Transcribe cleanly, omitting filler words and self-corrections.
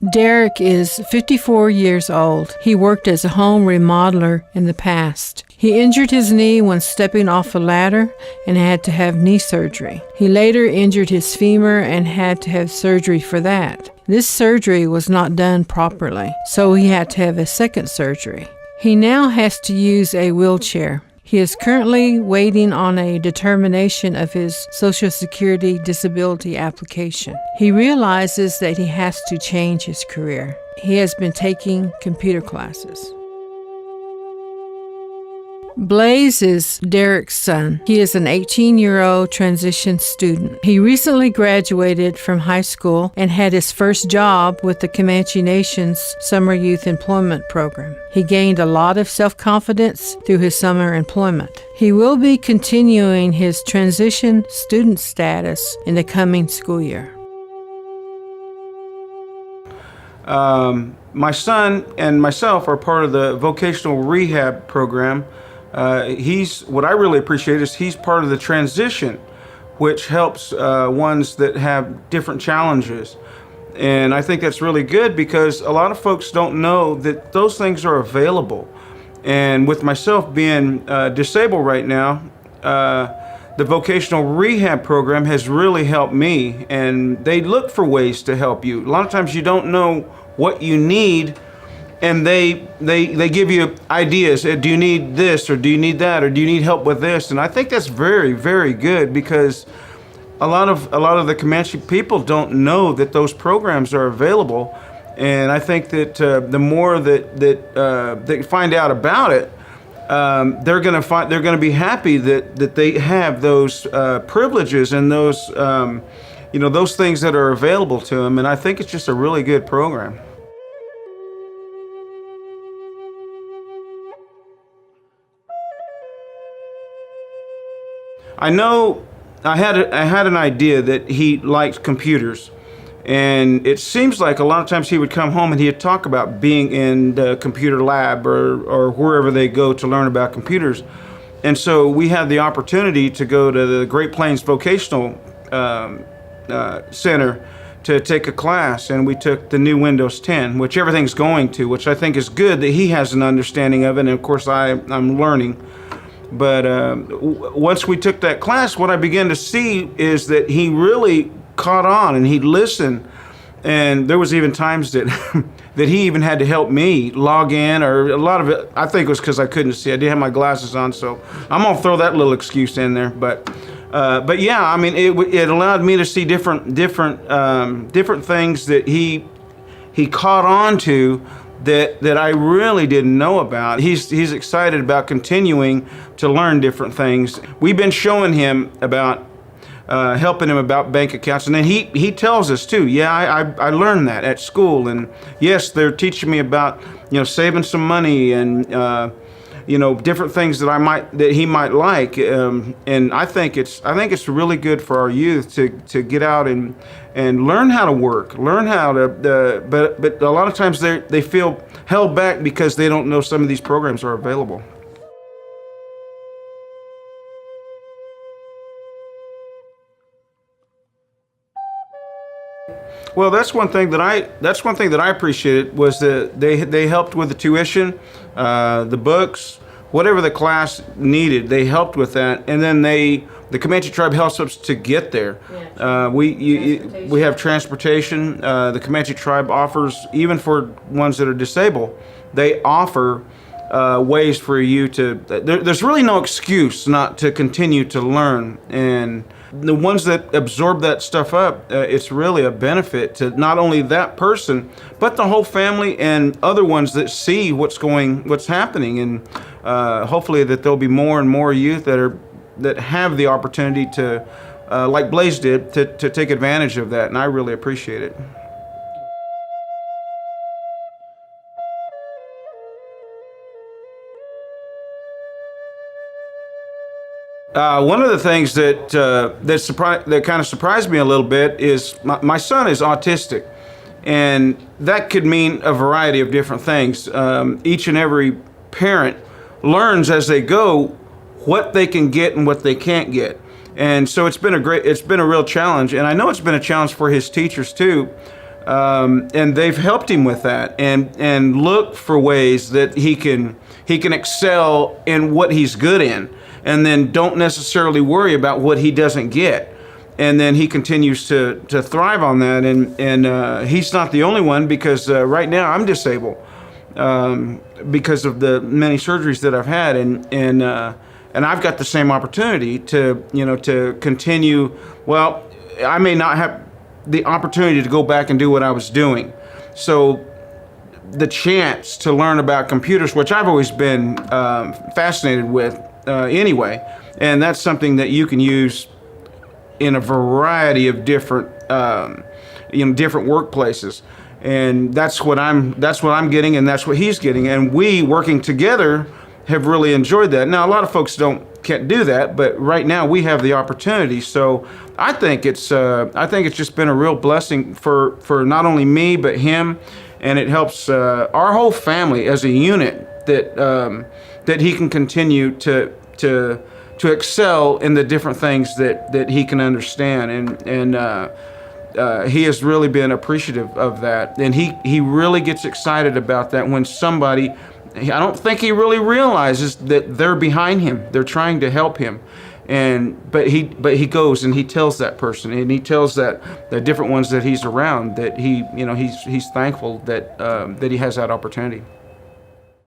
Derek is 54 years old. He worked as a home remodeler in the past. He injured his knee when stepping off a ladder and had to have knee surgery. He later injured his femur and had to have surgery for that. This surgery was not done properly, so he had to have a second surgery. He now has to use a wheelchair. He is currently waiting on a determination of his Social Security disability application. He realizes that he has to change his career. He has been taking computer classes. Blase is Derek's son. He is an 18-year-old transition student. He recently graduated from high school and had his first job with the Comanche Nation's Summer Youth Employment Program. He gained a lot of self-confidence through his summer employment. He will be continuing his transition student status in the coming school year. My son and myself are part of the vocational rehab program. What I really appreciate is he's part of the transition, which helps ones that have different challenges. And I think that's really good because a lot of folks don't know that those things are available. And with myself being disabled right now, the vocational rehab program has really helped me, and they look for ways to help you. A lot of times you don't know what you need, and they give you ideas. Do you need this, or do you need that, or do you need help with this? And I think that's very, very good because a lot of the Comanche people don't know that those programs are available. And I think that the more that they find out about it, they're going to be happy that they have those privileges and those those things that are available to them. And I think it's just a really good program. I know I had an idea that he liked computers, and it seems like a lot of times he would come home and he'd talk about being in the computer lab or wherever they go to learn about computers. And so we had the opportunity to go to the Great Plains Vocational Center to take a class, and we took the new Windows 10, which everything's going to, which I think is good that he has an understanding of it, and of course I'm learning. But once we took that class, what I began to see is that he really caught on and he'd listen. And there was even times that that he even had to help me log in, or a lot of it, I think it was because I couldn't see. I didn't have my glasses on, so I'm gonna throw that little excuse in there. But yeah, I mean, it allowed me to see different things that he caught on to that I really didn't know about. He's excited about continuing to learn different things. We've been showing him about helping him about bank accounts, and then he tells us too, yeah, I learned that at school, and yes, they're teaching me about saving some money and different things that he might like, and I think it's really good for our youth to get out and learn how to work, learn how to. But a lot of times they feel held back because they don't know some of these programs are available. Well, that's one thing that I appreciated was that they helped with the tuition, the books, whatever the class needed. They helped with that, and then the Comanche tribe helps us to get there. We have transportation. The Comanche tribe offers, even for ones that are disabled, they offer ways for you to. There's really no excuse not to continue to learn, and the ones that absorb that stuff up, it's really a benefit to not only that person, but the whole family and other ones that see what's happening, and hopefully that there'll be more and more youth that have the opportunity to, like Blase did, to take advantage of that, and I really appreciate it. One of the things that kind of surprised me a little bit is my son is autistic, and that could mean a variety of different things. Each and every parent learns as they go what they can get and what they can't get, and so it's been a real challenge, and I know it's been a challenge for his teachers too. and they've helped him with that, and look for ways that he can excel in what he's good in, and then don't necessarily worry about what he doesn't get. And then he continues to thrive on that, and he's not the only one, because right now I'm disabled because of the many surgeries that I've had, and I've got the same opportunity to continue. Well, I may not have the opportunity to go back and do what I was doing, so the chance to learn about computers, which I've always been fascinated with anyway, and that's something that you can use in a variety of different different workplaces, and that's what I'm getting, and that's what he's getting, and we working together have really enjoyed that. Now a lot of folks can't do that, but right now we have the opportunity. So I think it's just been a real blessing for not only me but him, and it helps our whole family as a unit that he can continue to excel in the different things that he can understand, and he has really been appreciative of that, and he really gets excited about that when somebody, I don't think he really realizes that they're behind him, they're trying to help him, but he goes and he tells that person, and he tells that the different ones that he's around, that he's thankful that he has that opportunity.